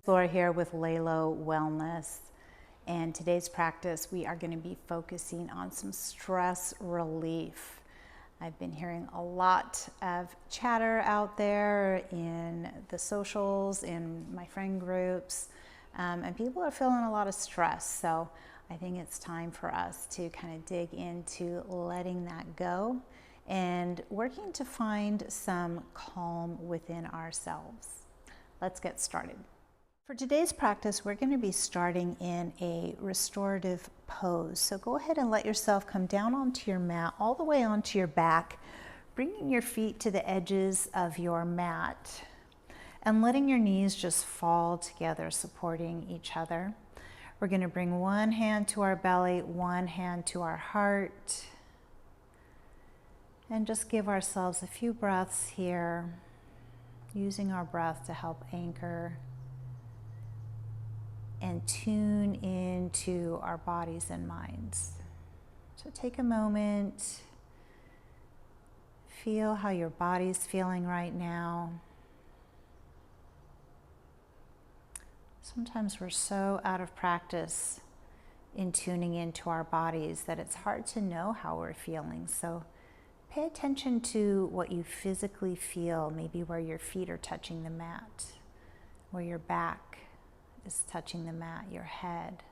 Laura here with Lalo Wellness, and today's practice we are going to be focusing on some stress relief. I've been hearing a lot of chatter out there in the socials, in my friend groups, and people are feeling a lot of stress. So I think it's time for us to kind of dig into letting that go and working to find some calm within ourselves. Let's get started. For today's practice, we're going to be starting in a restorative pose. So go ahead and let yourself come down onto your mat, all the way onto your back, bringing your feet to the edges of your mat and letting your knees just fall together, supporting each other. We're going to bring one hand to our belly, one hand to our heart, and just give ourselves a few breaths here, using our breath to help anchor and tune into our bodies and minds. So take a moment, feel how your body's feeling right now. Sometimes we're so out of practice in tuning into our bodies that it's hard to know how we're feeling. So pay attention to what you physically feel, maybe where your feet are touching the mat, where your back is touching the mat, your head.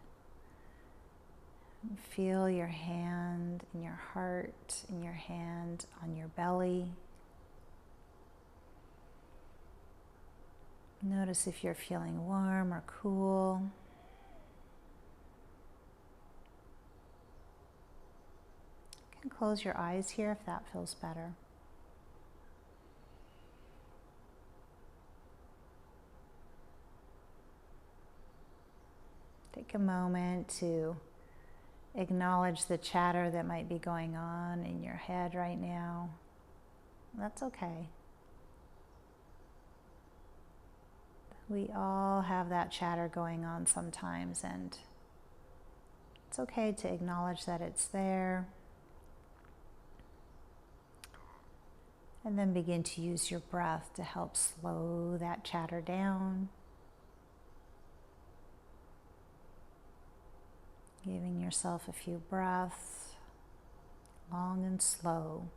Feel your hand in your heart and your hand on your belly. Notice if you're feeling warm or cool. You can close your eyes here if that feels better. Take a moment to acknowledge the chatter that might be going on in your head right now. That's okay. We all have that chatter going on sometimes, and it's okay to acknowledge that it's there. And then begin to use your breath to help slow that chatter down. Giving yourself a few breaths, long and slow.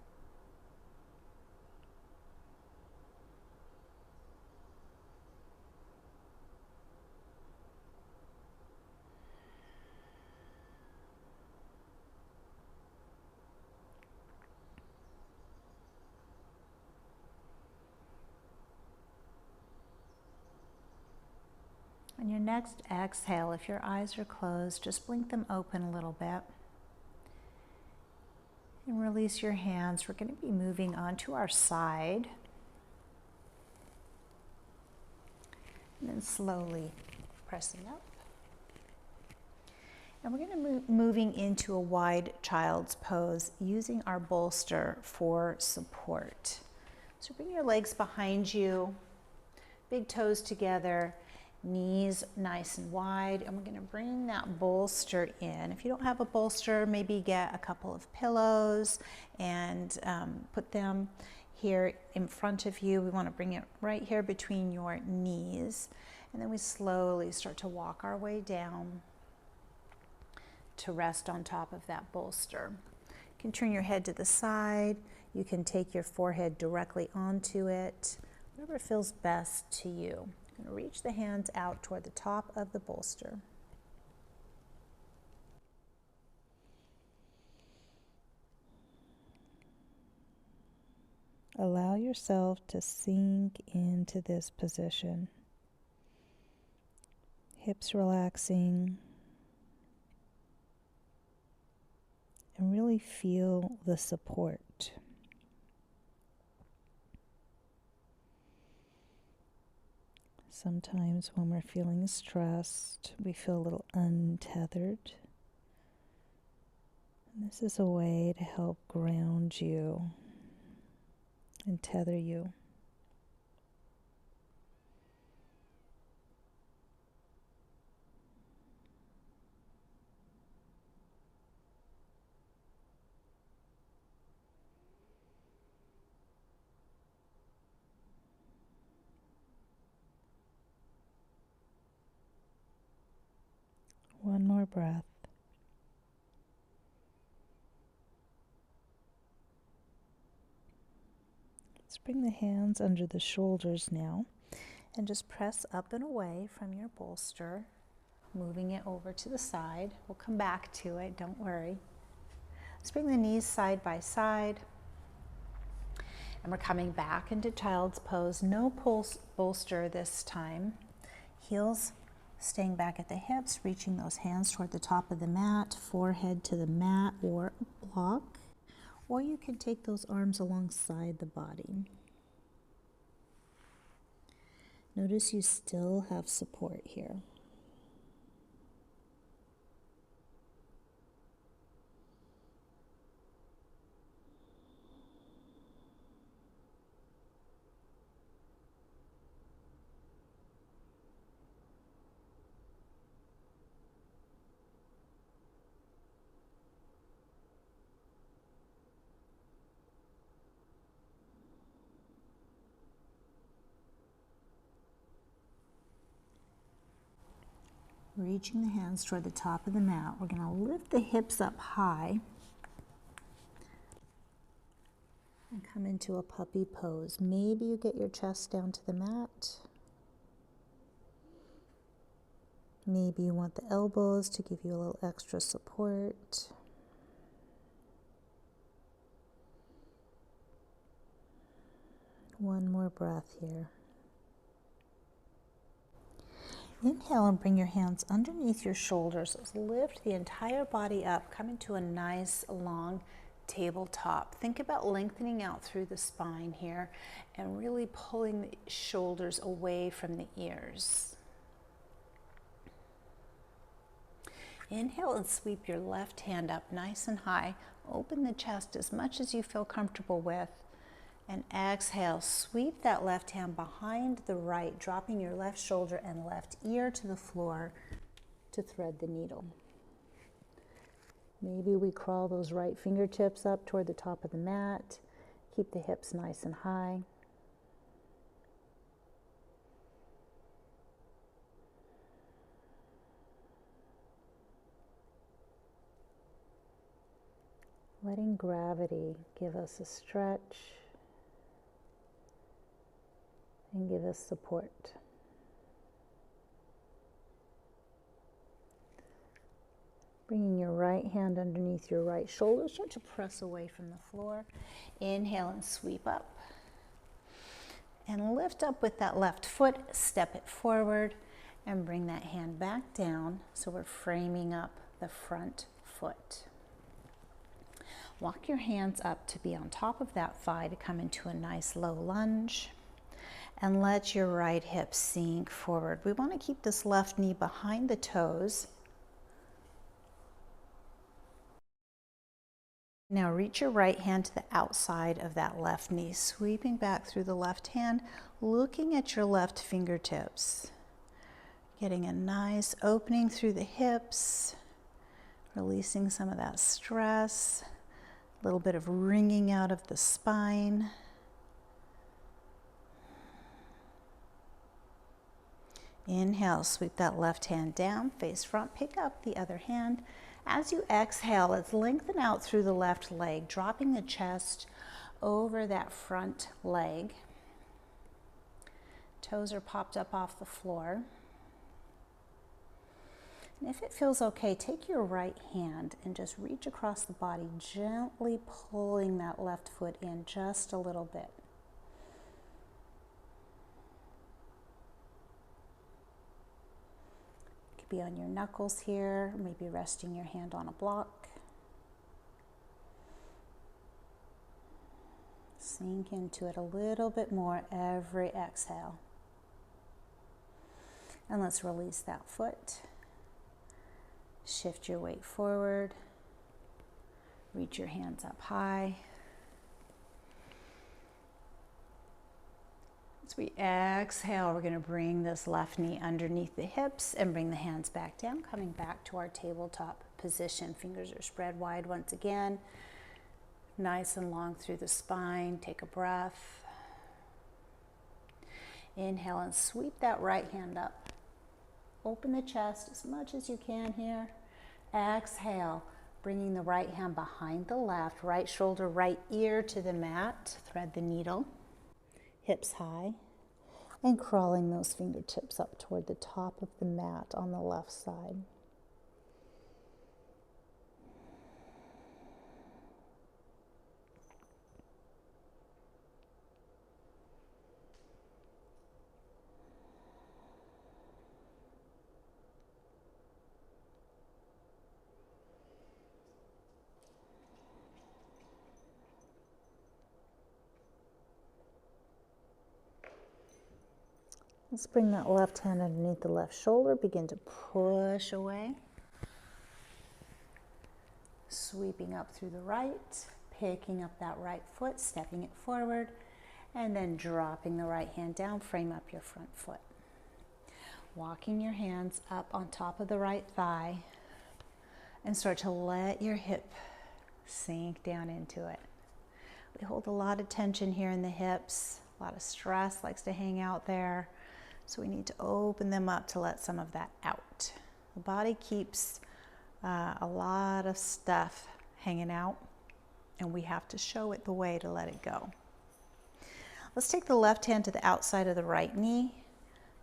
On your next exhale, if your eyes are closed, just blink them open a little bit. And release your hands. We're going to be moving onto our side. And then slowly pressing up. And we're going to moving into a wide child's pose using our bolster for support. So bring your legs behind you, big toes together, knees nice and wide, and we're going to bring that bolster in. If you don't have a bolster, maybe get a couple of pillows and put them here in front of you. We want to bring it right here between your knees, and then we slowly start to walk our way down to rest on top of that bolster. You can turn your head to the side. You can take your forehead directly onto it, whatever feels best to you. Reach the hands out toward the top of the bolster. Allow yourself to sink into this position. Hips relaxing. And really feel the support. Sometimes when we're feeling stressed, we feel a little untethered. And this is a way to help ground you and tether you. breath. Let's bring the hands under the shoulders now and just press up and away from your bolster, moving it over to the side. We'll come back to it, don't worry. Let's bring the knees side by side. And we're coming back into child's pose. No bolster this time. Heels staying back at the hips, reaching those hands toward the top of the mat, forehead to the mat or a block. Or you can take those arms alongside the body. Notice you still have support here. Reaching the hands toward the top of the mat, we're going to lift the hips up high and come into a puppy pose. Maybe you get your chest down to the mat. Maybe you want the elbows to give you a little extra support. One more breath here. Inhale and bring your hands underneath your shoulders. Lift the entire body up. Come into a nice long tabletop. Think about lengthening out through the spine here and really pulling the shoulders away from the ears. Inhale and sweep your left hand up nice and high. Open the chest as much as you feel comfortable with. And exhale, sweep that left hand behind the right, dropping your left shoulder and left ear to the floor to thread the needle. Maybe we crawl those right fingertips up toward the top of the mat. Keep the hips nice and high. Letting gravity give us a stretch and give us support. Bringing your right hand underneath your right shoulder, start to press away from the floor. Inhale and sweep up. And lift up with that left foot, step it forward, and bring that hand back down so we're framing up the front foot. Walk your hands up to be on top of that thigh to come into a nice low lunge. And let your right hip sink forward. We want to keep this left knee behind the toes. Now reach your right hand to the outside of that left knee, sweeping back through the left hand, looking at your left fingertips. Getting a nice opening through the hips, releasing some of that stress, a little bit of wringing out of the spine. Inhale, sweep that left hand down, face front, pick up the other hand. As you exhale, let's lengthen out through the left leg, dropping the chest over that front leg. Toes are popped up off the floor. And if it feels okay, take your right hand and just reach across the body, gently pulling that left foot in just a little bit. Be on your knuckles here, maybe resting your hand on a block. Sink into it a little bit more every exhale. And let's release that foot. Shift your weight forward. Reach your hands up high. As we exhale, we're going to bring this left knee underneath the hips and bring the hands back down, coming back to our tabletop position. Fingers are spread wide once again. Nice and long through the spine. Take a breath. Inhale and sweep that right hand up. Open the chest as much as you can here. Exhale, bringing the right hand behind the left, right shoulder, right ear to the mat. Thread the needle, hips high, and crawling those fingertips up toward the top of the mat on the left side. Let's bring that left hand underneath the left shoulder. Begin to push away. Sweeping up through the right, picking up that right foot, stepping it forward, and then dropping the right hand down. Frame up your front foot. Walking your hands up on top of the right thigh and start to let your hip sink down into it. We hold a lot of tension here in the hips. A lot of stress likes to hang out there. So we need to open them up to let some of that out. The body keeps a lot of stuff hanging out, and we have to show it the way to let it go. Let's take the left hand to the outside of the right knee,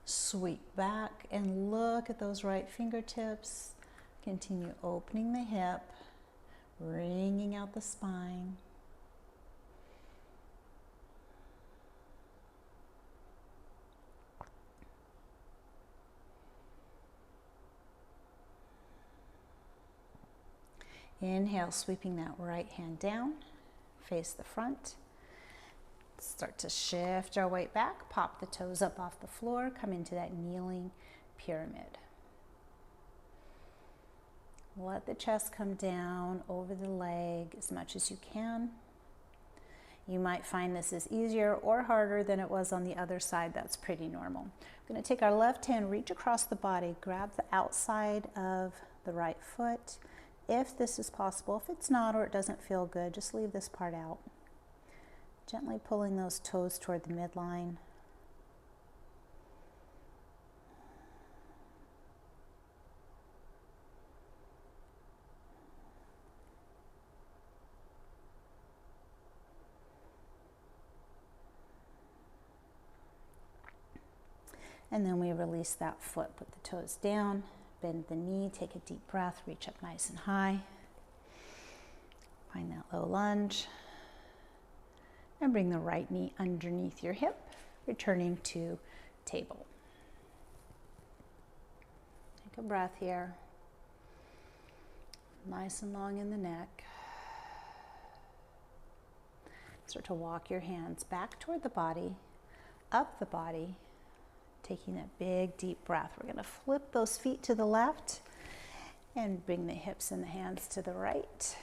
sweep back, and look at those right fingertips. Continue opening the hip, wringing out the spine. Inhale, sweeping that right hand down, face the front. Start to shift our weight back, pop the toes up off the floor, come into that kneeling pyramid. Let the chest come down over the leg as much as you can. You might find this is easier or harder than it was on the other side. That's pretty normal. We're going to take our left hand, reach across the body, grab the outside of the right foot. If this is possible, if it's not or it doesn't feel good, just leave this part out. Gently pulling those toes toward the midline. And then we release that foot, put the toes down, bend the knee, take a deep breath, reach up nice and high. Find that low lunge. And bring the right knee underneath your hip, returning to table. Take a breath here. Nice and long in the neck. Start to walk your hands back toward the body, up the body, taking that big deep breath. We're going to flip those feet to the left and bring the hips and the hands to the right.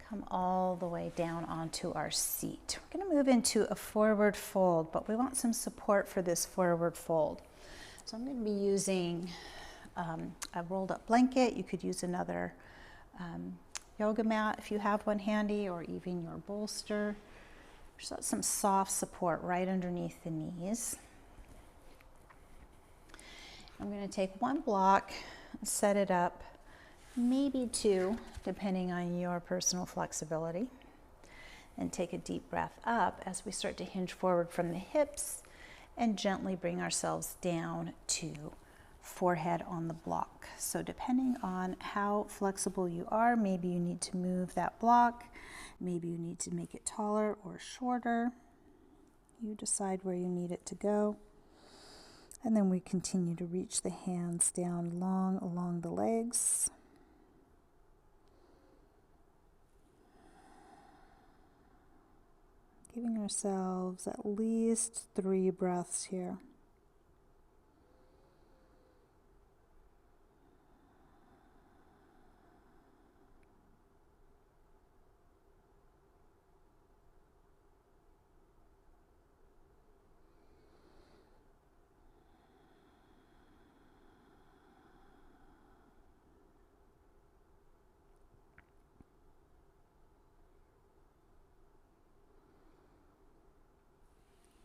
Come all the way down onto our seat. We're going to move into a forward fold, but we want some support for this forward fold. So I'm going to be using a rolled up blanket. You could use another yoga mat if you have one handy, or even your bolster. Just some soft support right underneath the knees. I'm going to take one block, set it up, maybe two, depending on your personal flexibility, and take a deep breath up as we start to hinge forward from the hips and gently bring ourselves down to forehead on the block. So depending on how flexible you are, maybe you need to move that block, maybe you need to make it taller or shorter. You decide where you need it to go. And then we continue to reach the hands down long along the legs. Giving ourselves at least 3 breaths here.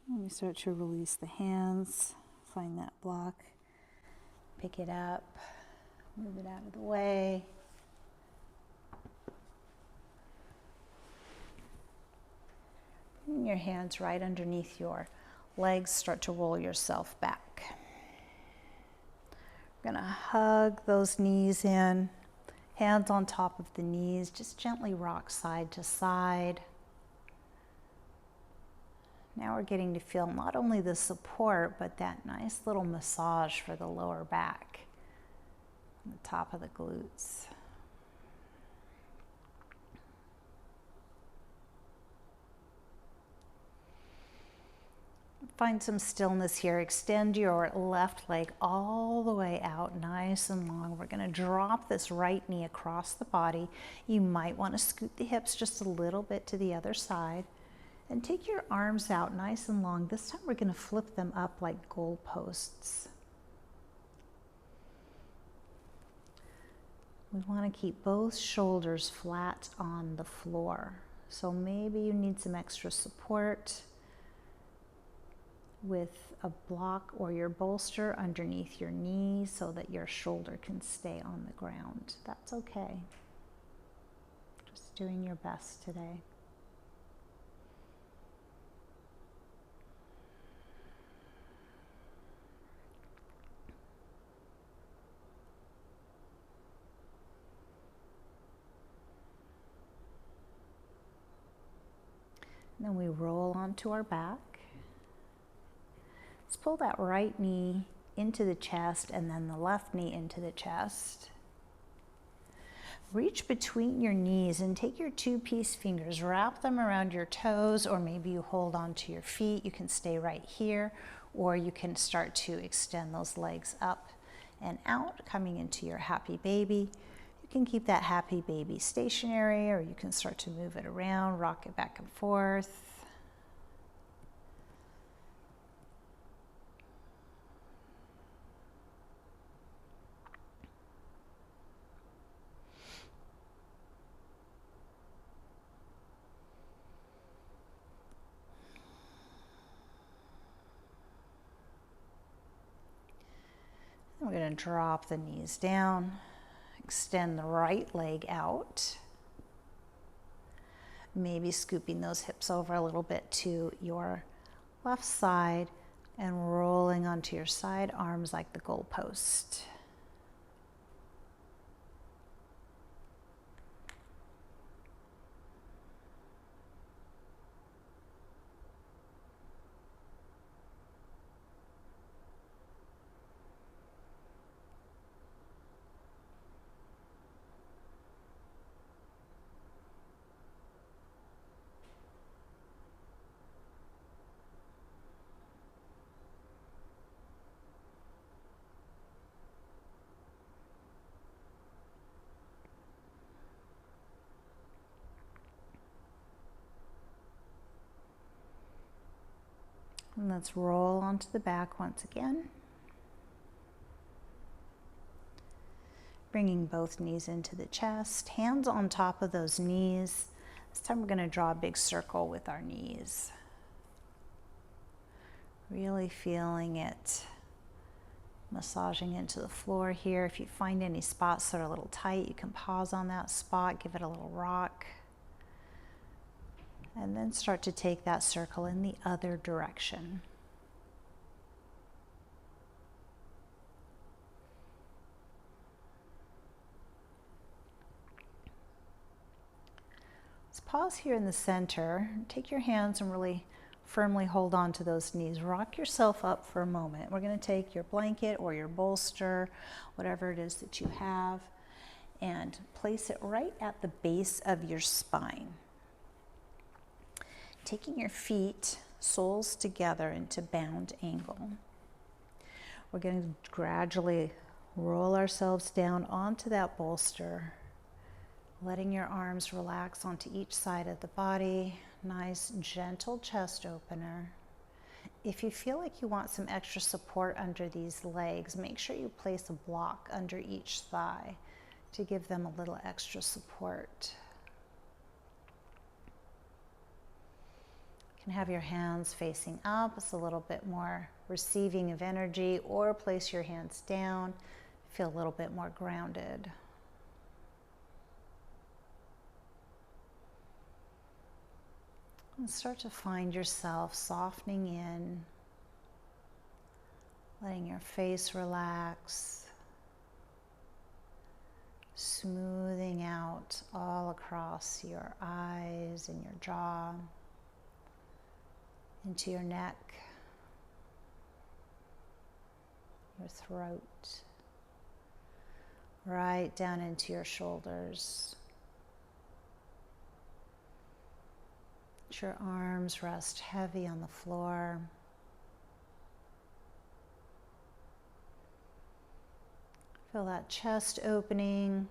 And we start to release the hands, find that block, pick it up, Move it out of the way. Bring your hands right underneath your legs. Start to roll yourself back. We're going to hug those knees in. Hands on top of the knees. Just gently rock side to side. Now we're getting to feel not only the support, but that nice little massage for the lower back, on the top of the glutes. Find some stillness here. Extend your left leg all the way out, nice and long. We're going to drop this right knee across the body. You might want to scoot the hips just a little bit to the other side. And take your arms out nice and long. This time we're going to flip them up like goalposts. We want to keep both shoulders flat on the floor. So maybe you need some extra support with a block or your bolster underneath your knee so that your shoulder can stay on the ground. That's okay. Just doing your best today. Then we roll onto our back. Let's pull that right knee into the chest and then the left knee into the chest. Reach between your knees and take your two-piece fingers, wrap them around your toes, or maybe you hold onto your feet. You can stay right here, or you can start to extend those legs up and out, coming into your happy baby. You can keep that happy baby stationary, or you can start to move it around, rock it back and forth. We're going to drop the knees down, extend the right leg out, maybe scooping those hips over a little bit to your left side and rolling onto your side arms like the goalpost. And let's roll onto the back once again. Bringing both knees into the chest, hands on top of those knees. This time we're going to draw a big circle with our knees. Really feeling it, massaging into the floor here. If you find any spots that are a little tight, you can pause on that spot, give it a little rock. And then start to take that circle in the other direction. Let's pause here in the center. Take your hands and really firmly hold on to those knees. Rock yourself up for a moment. We're going to take your blanket or your bolster, whatever it is that you have, and place it right at the base of your spine. Taking your feet, soles together into bound angle. We're going to gradually roll ourselves down onto that bolster, letting your arms relax onto each side of the body. Nice, gentle chest opener. If you feel like you want some extra support under these legs, make sure you place a block under each thigh to give them a little extra support. You can have your hands facing up. It's a little bit more receiving of energy, or place your hands down, feel a little bit more grounded. And start to find yourself softening in, letting your face relax, smoothing out all across your eyes and your jaw, into your neck, your throat, right down into your shoulders. Let your arms rest heavy on the floor. Feel that chest opening.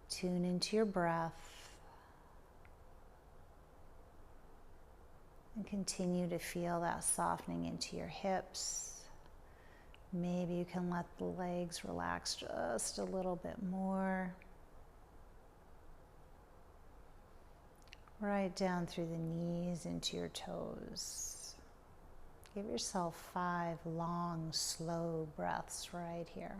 Tune into your breath. And continue to feel that softening into your hips. Maybe you can let the legs relax just a little bit more. Right down through the knees into your toes. Give yourself 5 long, slow breaths right here.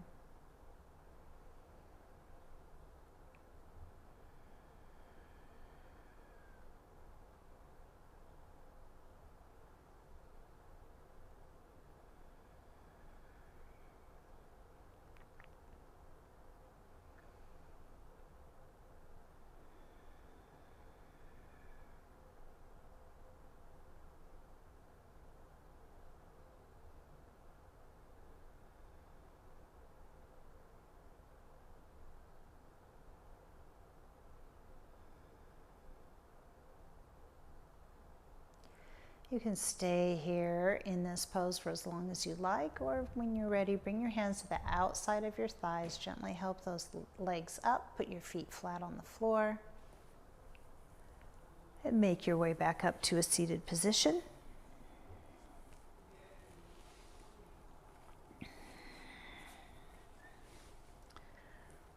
You can stay here in this pose for as long as you like, or when you're ready, bring your hands to the outside of your thighs. Gently help those legs up. Put your feet flat on the floor. And make your way back up to a seated position.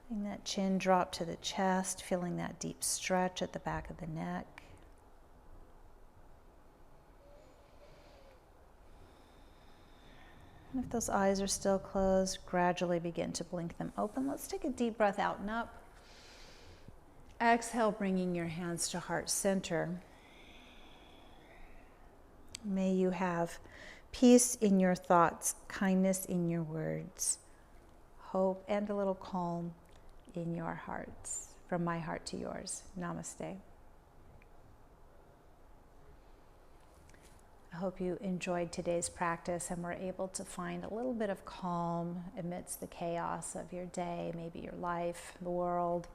Letting that chin drop to the chest, feeling that deep stretch at the back of the neck. If those eyes are still closed, gradually begin to blink them open. Let's take a deep breath out and up. Exhale, bringing your hands to heart center. May you have peace in your thoughts, kindness in your words, hope and a little calm in your hearts. From my heart to yours. Namaste. I hope you enjoyed today's practice and were able to find a little bit of calm amidst the chaos of your day, maybe your life, the world.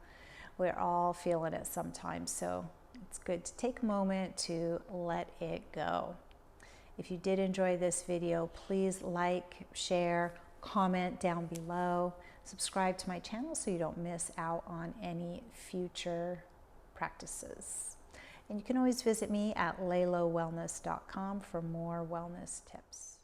We're all feeling it sometimes, so it's good to take a moment to let it go. If you did enjoy this video, please like, share, comment down below. Subscribe to my channel so you don't miss out on any future practices. And you can always visit me at laylowellness.com for more wellness tips.